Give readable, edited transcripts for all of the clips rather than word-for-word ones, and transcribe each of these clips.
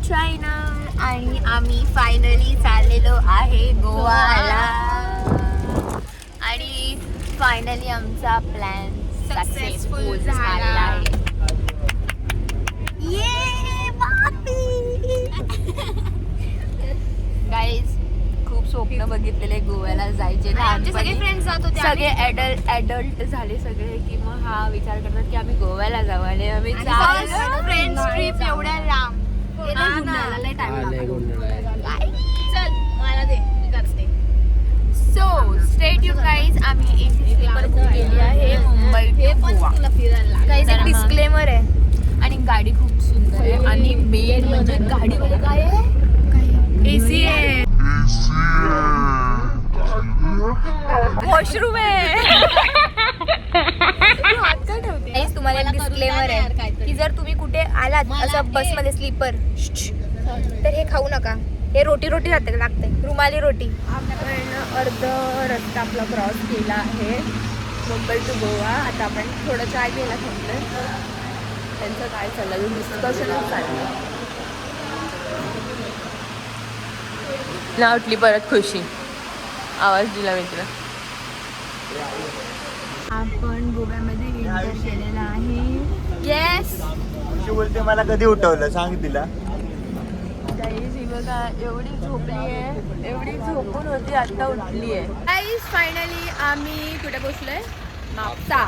China आणि आम्ही finally चाललेलो आहे गोवाला आणि फायनली आमचा प्लॅन सक्सेसफुल झाला आहे. ये गाईज खूप स्वप्न बघितलेले गोव्याला जायचे. सगळे फ्रेंड्स जात होते, सगळे ऍडल्ट झाले सगळे की मग हा विचार करतात की आम्ही गोव्याला जाऊ आणि आम्ही फ्रेंड्स ट्रिप एवढ्या लांब. So stay tune guys. आम्ही एक स्लीपर बुक केली आहे मुंबई टू गोवा. गाईज एक डिस्क्लेमर आहे आणि गाडी खूप सुंदर आहे आणि मेन म्हणजे गाडीमध्ये काय आहे, एसी आहे, वॉशरूम आहे. तुम्हाला एक डिस्क्लेमर आहे की जर तुम्ही कुठे आलात असं बसमध्ये स्लीपर तर हे खाऊ नका. हे रोटी लागते, रुमाली रोटी. आपण अर्ध रस्ता आपला क्रॉस केला आहे मुंबई टू गोवा. आता आपण थोडं चाय घ्यायला थांबलोय. त्यांचं काय चाललं डिस्कशनच चाललं ना. उठली परत खुशी, आवाज दिला मित्र. आपण गोव्यामध्ये एंटर केलेला आहे. येस बोलते मला कधी उठवलं सांग तिला. गाईज ही बघा एवढी झोपली आहे, एवढी झोपून होती आता उठली आहे. गाईज फायनली आम्ही कुठे पोहोचलोय, मापसा.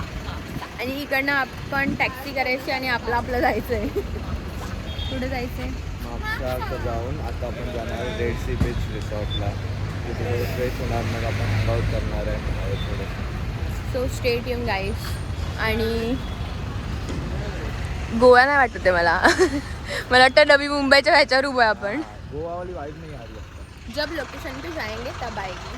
आणि इकडनं आपण टॅक्सी करायची आणि आपलं जायचंय. कुठे जायचंय? मापसा जाऊन आता आपण जाणार आहे रेड सी बीच रिसॉर्टला. तिथे फ्रेश होणार, मग आपण हँगआउट करणार आहे थोडं. So stay tune guys. आणि गोवा नाही वाटत आहे मला. मला वाटतं नवी मुंबईच्या ह्याच्यावर उभं आहे आपण. गोवा वाली वाइब नहीं आ रही. जब लोकेशन पे जाएंगे तब आएगी.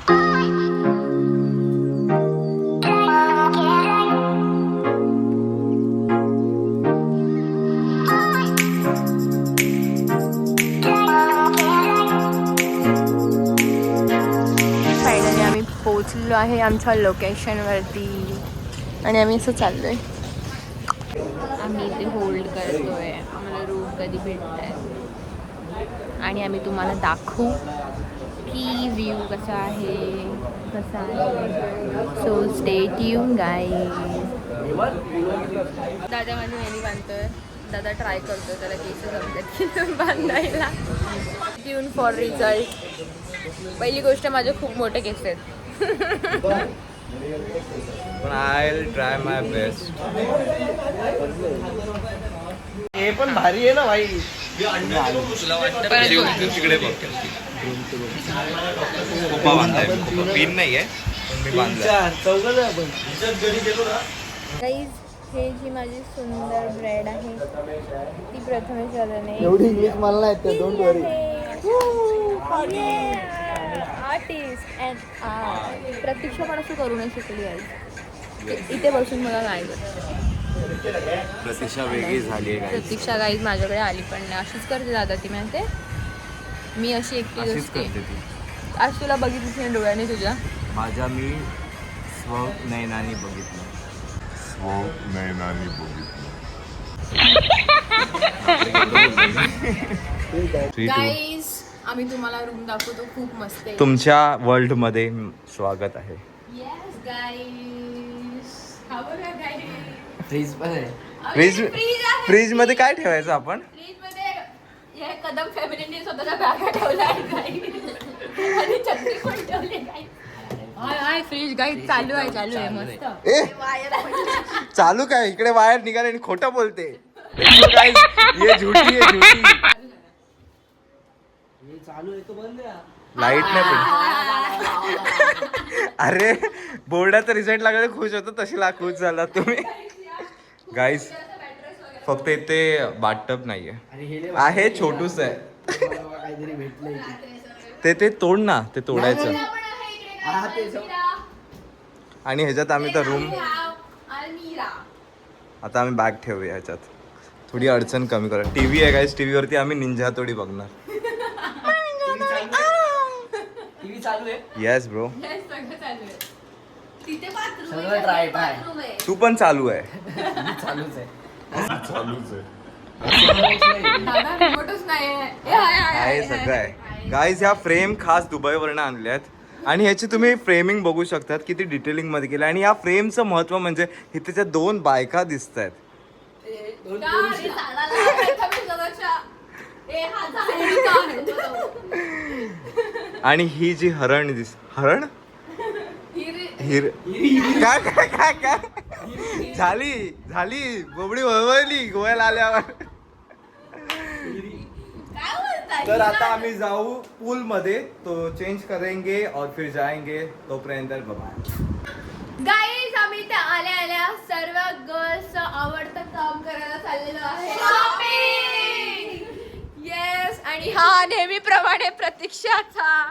फायनली आम्ही पोहोचलो आहे आमच्या लोकेशनवरती आणि आम्ही असं चाललोय. आम्ही इथे होल्ड करतोय, आम्हाला रूम कधी भेटत आहे आणि आम्ही तुम्हाला दाखवू की व्ह्यू कसा आहे. So stay tune guys. दादा माझी मेहंदी बांधतोय. दादा ट्राय करतोय, त्याला केस जमतात की बांधायला. Tune for result. पहिली गोष्ट माझे खूप मोठे केस आहेत. पण I will try my best. हे पण भारी आहे ना भाई. तिकडे बघ खोपा बांधलाय. पिन नाही आहे पण मी बांधलाय. गाईज हे जी माझी सुंदर ब्रेड आहे ती प्रथमेश दादाने एवढी इंग्लिश मला नाही येत, don't worry. Artist and art. Pratiksha पण असं करू नाही शिकली आहे. इथे बसून मला नाही प्रतीक्षा वेगळी झाली आहे. प्रतीक्षा गाईज माझ्याकडे आली पण नाही. अशीच करते दादा ती माहिती. मी अशी एकटी असते. आज तुला बघितलीच नाही डोळ्याने तुझ्या. माझ्या मी स्वनयनाने बघितलं. गाईज आम्ही तुम्हाला रूम दाखवतो, खूप मस्त आहे. तुमच्या वर्ल्ड मध्ये स्वागत आहे. Yes guys. हा बघा गाईज. फ्रीज पण आहे. फ्रीज मध्ये काय ठेवायचं आपण? फ्रीज मध्ये हे कदम फॅमिलीने स्वतःच्या बॅगा ठेवल्या आहेत गाईज आणि छत्री पण ठेवली गाईज. हाय फ्रीज गाईज चालू आहे मस्त. ए चालू काय? इकडे वायर निघाले आणि खोटं बोलते. ये झूठी आहे, झूठी. लाईट नाही पण. अरे बोर्डाचा रिझल्ट लागला खुश होतो, तशी खुश झाला तुम्ही. गाईज फक्त इथे बाथटब नाहीये, आहे छोटूस आहे. ते तोड ना, ते तोडायचं. आणि ह्याच्यात आम्ही तर रूम, आता आम्ही बॅग ठेवूया ह्याच्यात, थोडी अडचण कमी करा. टीव्ही आहे गाईज, टीव्ही वरती आम्ही निंजा तोडी बघणार. Yes bro. तू पण चालू आहे. चालूच आहे. आहे सगळं आहे गाईज. ह्या फ्रेम खास दुबईवरनं आणल्यात आणि ह्याची तुम्ही फ्रेमिंग बघू शकतात किती डिटेलिंग मध्ये केलं. आणि या फ्रेमचं महत्व म्हणजे इथे त्या 2 बायका दिसत आहेत. आणि ही जी हरण हरण काय काय काय काय झाली बोबडी वळवळली गोव्याला आल्यावर. तर आता आम्ही जाऊ पूल मध्ये, तो चेंज करेंगे और फिर जाएंगे. तोपर्यंत बाबा. गाईज आम्ही इथे आल्या आल्या सर्व गर्ल्सचं आवडतं काम करायला चाललेलो आहे, शॉपिंग. येस. आणि हा नेहमीप्रमाणे प्रतीक्षाचा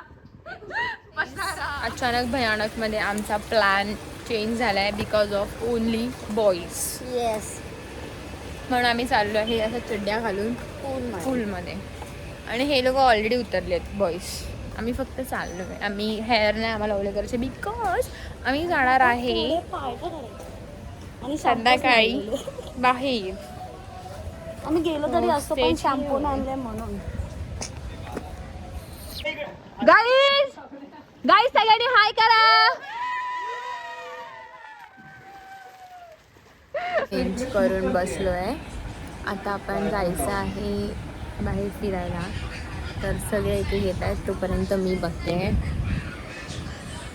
पसारा. अचानक भयानक मध्ये आमचा प्लॅन चेंज झालाय because of only boys. Yes. म्हणून आम्ही चाललो आहे असं चड्ड्या घालून पूलमध्ये. आणि हे लोक ऑलरेडी उतरले आहेत बॉईज. आम्ही फक्त चाललो आहे. आम्ही हेअर नाही आम्हाला ओले करायचे बिकॉज आम्ही जाणार आहे आणि संध्याकाळी बाहेर. आम्ही गेलो तरी असतो पण शॅम्पू नाही आणले म्हणून. गाईज सगळ्यांनी हाय करा. चेंज करून बसलोय. आता आपण जायचं आहे बाहेर फिरायला. तर सगळे इथे येत आहेत तोपर्यंत मी बघते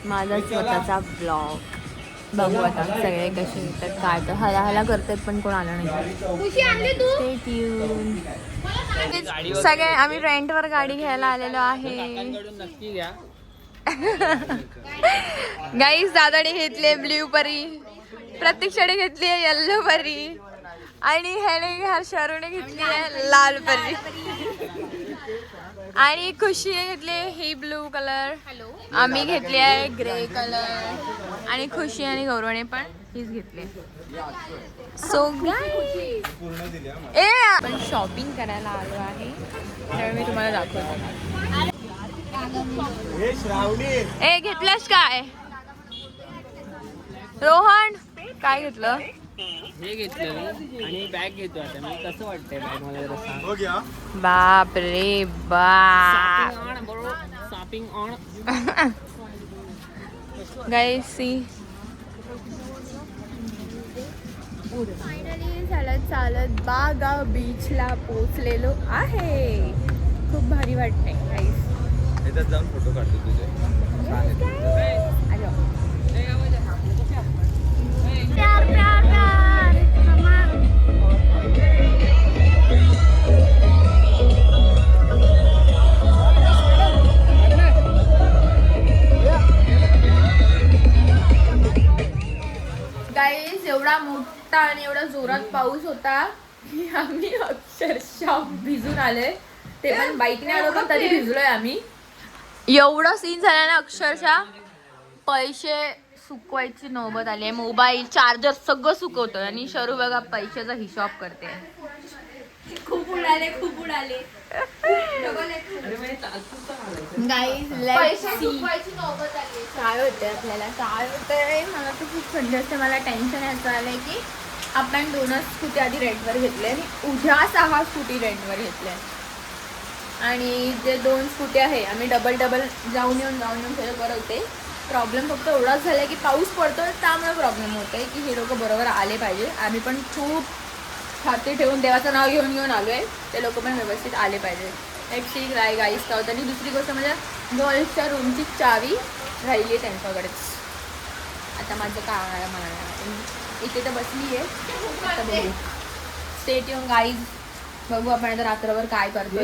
माझा स्वतःचा ब्लॉग. बघू आता सगळे कसे येतात काय. तर हला करतात पण कोण आलं नाही. Stay tuned. सगळे आम्ही रेंटवर गाडी घ्यायला आलेलो आहे. गाईस दादाने घेतले ब्ल्यू परी, प्रतीक्षाने घेतली आहे येल्लो परी आणि ह्याने हर्षारूने घेतली आहे लाल परी आणि खुशीने घेतली ही ब्लू कलर. आम्ही घेतली आहे ग्रे कलर आणि खुशी आणि गौरवने पण हीच घेतली. सो आपण शॉपिंग करायला आलो आहे त्यामुळे मी तुम्हाला दाखवतो. ए घेतलंस काय रोहन? काय घेतलं? हे घेतलं आणि बॅग घेतो आता मी. कसं वाटतंय बॅग मला जरा सांग. बाप रे बाप. Shopping on guys see finally चालत बागा बीचला पोचलेलो आहे. खूप भारी वाटतंय गाईस. इथं जाऊन फोटो काढतो तुझे. प्यार प्यार प्यार गाईस एवढा मोठा आणि एवढा जोरात पाऊस होता की आम्ही अक्षरशः भिजून आले. ते पण बाईकने आलो पण तरी भिजलोय आम्ही. एवढा सीन झाला ना अक्षरशः पैसे सुकवायची नौबत आली. मोबाईल चार्जर सगळं सुकवतं आणि शरू बघा पैशाचा हिशोब करते. खूप उडाले गाईज काय होतंय आपल्याला काय होतंय. मला तर खूप थंडी असते. मला टेन्शन याचं आलंय की आपण 2च स्कूटी आधी रेंटवर घेतले आणि उद्या 6 स्कूटी रेंटवर घेतल्या. आणि जे 2 स्कूटी आहे आम्ही डबल जाऊन येऊन सगळं करवते. प्रॉब्लेम फक्त एवढाच झाला की पाऊस पडतो त्यामुळे प्रॉब्लेम होत आहे की हे लोक बरोबर आले पाहिजे. आम्ही पण खूप खाते ठेवून देवाचं नाव घेऊन आलो आहे. ते लोक पण व्यवस्थित आले पाहिजे. एक गाईस का होतं. आणि दुसरी गोष्ट म्हणजे गर्ल्सच्या रूमची चावी राहिली आहे त्यांच्याकडेच. आता माझं काय होणार मला इथे तर बसली आहे. आता बघू. Stay tune guys. बघू आपण आता रात्रभर काय करतो.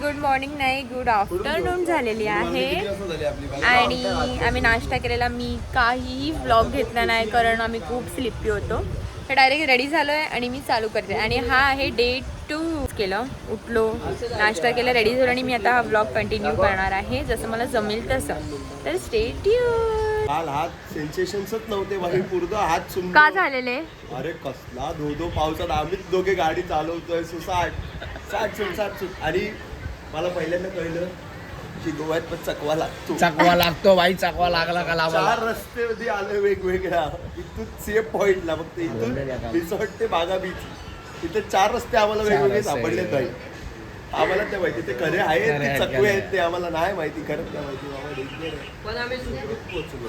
गुड मॉर्निंग नाही गुड आफ्टरनून झालेली आहे. आणि आम्ही नाश्ता केलेला. मी काहीही व्लॉग घेतला नाही कारण आम्ही खूप स्लिपी होतो. तर डायरेक्ट रेडी झालोय आणि मी चालू करते. आणि हा आहे डे 2. केलं, उठलो, नाश्ता केला, रेडी झालो आणि मी आता हा व्लॉग कंटिन्यू करणार आहे जसं मला जमेल तसं. तर स्टे ट्यून. काल हात सेन्सेशन्सच नव्हते भाई, पूर्ण हात सुंदर का झालेले? अरे कसला धो पावसात आम्हीच दोघे गाडी चालवतोय साठ. आणि मला पहिल्यांदा कळलं की गोव्यात पण चकवा लागतो भाई, चकवा लागला का 4 रस्ते मध्ये आले वेगवेगळ्या. इथून सेफ पॉइंटला फक्त इथून रिसॉर्ट ते बागा बीच इथे 4 रस्ते आम्हाला वेगवेगळे सापडले नाही. आम्हाला ते माहिती ते खरे आहेत ते चकवे आहेत ते आम्हाला नाही माहिती, खरंच नाही माहिती. पण आम्ही सुखरूप पोहोचलो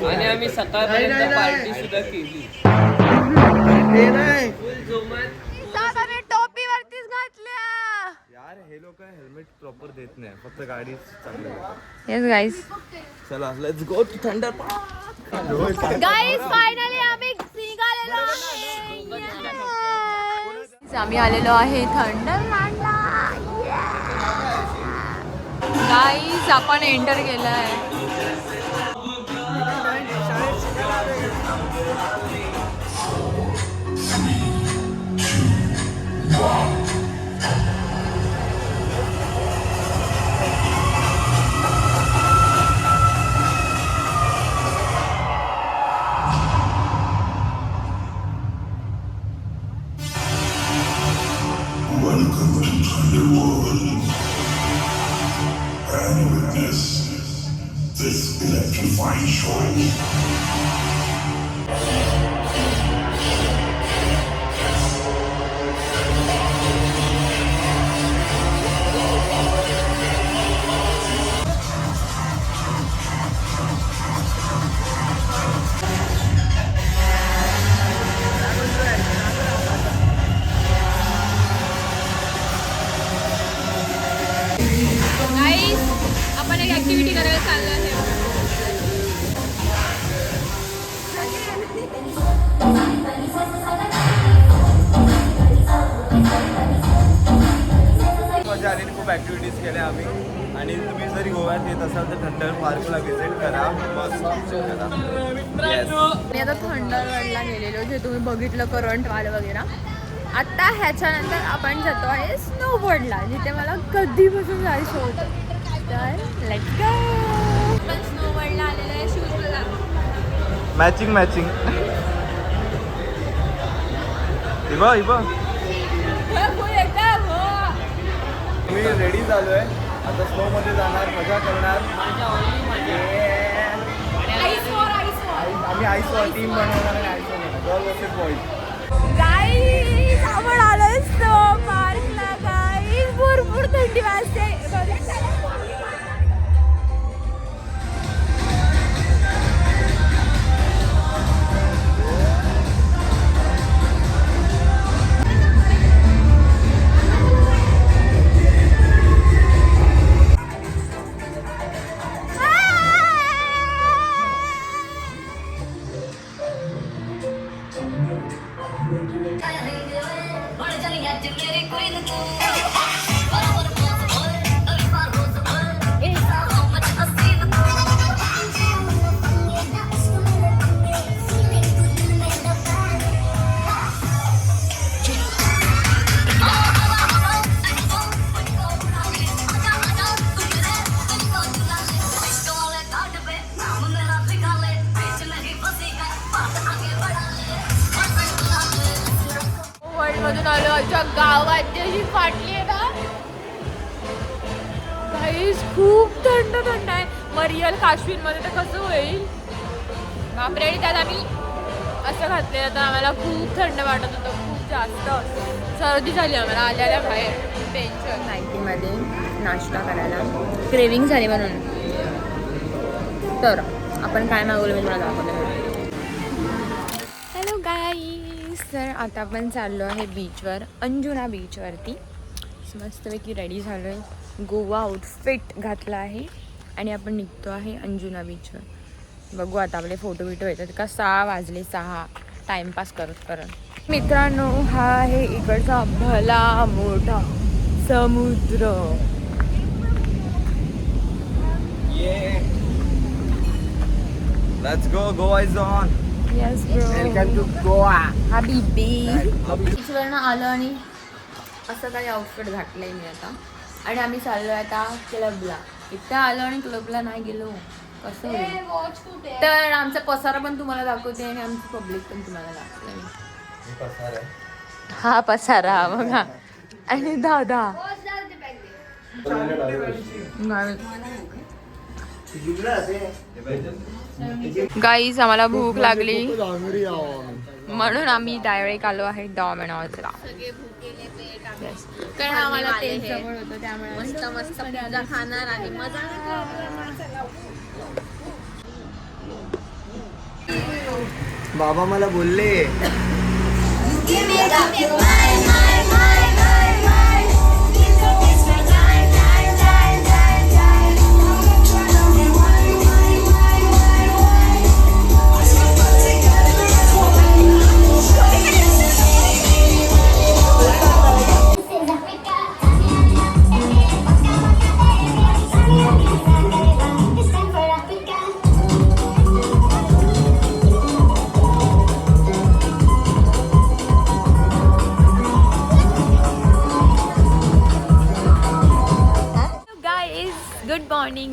आणि आम्ही सकाळपर्यंत पार्टी सुद्धा केली. फुल जोमात. टोपी वरतीच घातल्या. यार हे लोक हेल्मेट प्रॉपर देत नाही, फक्त गाडी चांगली. येस गाईज, चला let's go to thunder guys finally आम्ही निघालेलो आहे. आम्ही आलेलो आहे थंडरलँडला. गाईज आपण एंटर केलाय. आपण एक ऍक्टिव्हिटी करायला चाललो आहे. मजा आली, खूप ऍक्टिव्हिटीज केल्या आम्ही. आणि तुम्ही जरी गोव्यात येत असाल तर थंडर पार्कला व्हिजिट करा, मस्त करा. मी आता थंडरलँडला गेलेलो, जे तुम्ही बघितलं करंट वाल वगैरे. आता ह्याच्यानंतर आपण जातो आहे स्नोबोर्डला, जिथे मला कधीपासून जायचं होतं. तर लेट्स गो. आपण स्नोबोर्डला आलेलो आहे. शूज मॅचिंग इबा मी रेडी झालोय, आता स्नो मध्ये जाणार, मजा करणार. आम्ही आईसवर टीम बनवणार आणि आईसवर गर्ल वर्सेस बॉईज. गाईज आपण आलोय स्नो पार्कला. गाईज भरपूर थंडी वाजते. मधून आलो. आमच्या गावात जशी फाटली आहे ना गाईज, खूप थंड आहे. मग रिअल काश्मीरमध्ये तर कसं होईल बापरे. आणि त्यात आम्ही असं घातलेलं तर आम्हाला खूप थंड वाटत होतं, खूप जास्त सर्दी झाली आम्हाला आल्याला बाहेर. टेन्शन. नाईटीमध्ये नाश्ता करायला क्रेविंग झाली म्हणून. तर आपण काय मागवलं मी तुम्हाला दाखवलं. हॅलो गाईज, तर आता आपण चाललो आहे बीचवर, अंजुना बीचवरती. मस्तपैकी रेडी झालो आहे, गोवा आउटफिट घातला आहे आणि आपण निघतो आहे अंजुना बीचवर. बघू आता आपले फोटो बिटो येतात का. 6 वाजले, 6 टाइमपास करत. मित्रांनो, हा आहे इकडचा भला मोठा समुद्र. Let's go, Goa is on. Yes welcome to Goa. हबीबी बीचवरनं आलो आणि असं काही आउटफिट घातलंय मी आता आणि आम्ही चाललोय आता क्लबला. इथं आलो आणि क्लबला नाही गेलो कसं होईल. तर आमचा पसारा पण तुम्हाला दाखवते आणि आमची पब्लिक पण तुम्हाला दाखवते. हा पसारा बघा आणि दादा गाईज आम्हाला भूक लागली म्हणून आम्ही डायरेक्ट आलो आहे डॉमिनोजला. कारण आम्हाला ते जवळ होतं त्यामुळे मस्त मस्त पिझ्झा खाणार आहे. मजा बाबा मला बोलले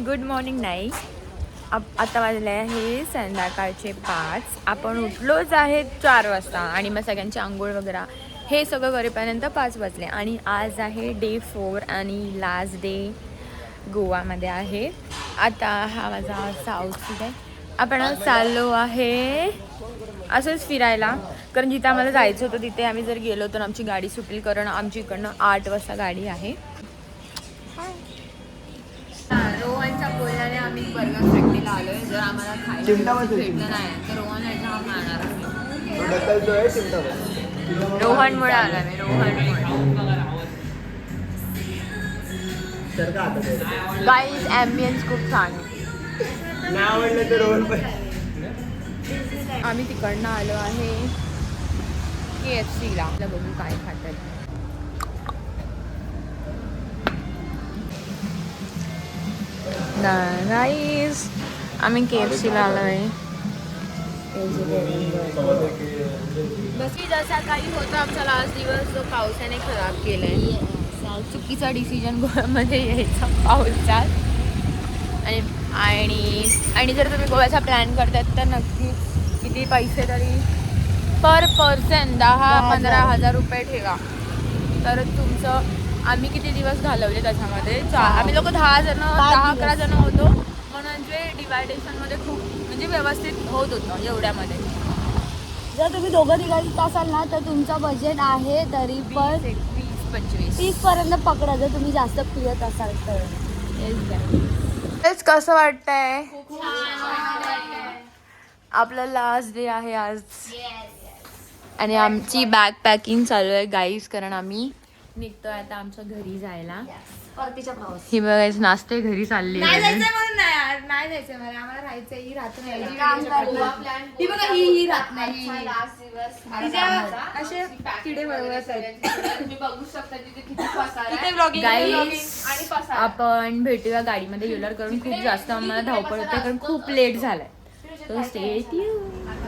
गुड मॉर्निंग नाही. आता वाजले आहे संध्याकाळचे 5. आपण उठलोच आहे 4 वाजता आणि मग सगळ्यांची आंघोळ वगैरे हे सगळं करेपर्यंत 5 वाजले. आणि आज आहे डे 4 आणि लास्ट डे गोवामध्ये आहे. आता हा माझा साऊथ सीट आहे. आपण आज चाललो आहे असंच फिरायला कारण जिथे आम्हाला जायचं होतं तिथे आम्ही जर गेलो तर आमची गाडी सुटेल कारण आमची इकडनं 8 वाजता गाडी आहे. रोहनच्या बोलण्याने आम्ही बर्गर फॅक्टरीला आलोय. जर आम्हाला खायला भेटलं नाही तर रोहन याचा मारणार आहे. रोहनमुळे आला मी रोहनमुळे. गाईज ॲम्बियन्स खूप छान आहे. नाही आवडलं तर रोहन पण. आम्ही तिकडनं आलो आहे KFCला. बघू काय खातात. गाईज आम्ही KFCला आलो आहे. जसा काही होता आमचा लास्ट दिवस जो पावसाने खराब केलाय. चुकीचा डिसिजन गोव्यामध्ये यायचा पावसात. आणि जर तुम्ही गोव्याचा प्लॅन करतात तर नक्की किती पैसे तरी पर पर्सन 10-15 हजार रुपये ठेवा तर तुमचं. आम्ही किती दिवस घालवले त्याच्यामध्ये आम्ही लोक 10-11 जण होतो म्हणून जे डिवायडेशनमध्ये खूप म्हणजे व्यवस्थित होत होतं एवढ्यामध्ये. जर तुम्ही दोघं तिघांत असाल ना तर तुमचं बजेट आहे तरी पण 20-25 30 पर्यंत पकडा जर तुम्ही जास्त पियत असाल तर. तेच कसं वाटतंय. आपलं लास्ट डे आहे आज आणि आमची बॅग पॅकिंग चालू आहे गाईज कारण आम्ही निघतोय आता आमच्या घरी जायला. परतीच्या प्रवास ही बघायचं नाचते घरी चालली. नाही जायचंय मला आम्हाला राहायचंय. ही राहत नाही ही बघा ही राहत नाही. असे किडे वळवत गाईज आपण भेटूया गाडीमध्ये गेल्यावर कारण खूप जास्त आम्हाला धावपळ होते कारण खूप लेट झालाय. So stay tuned.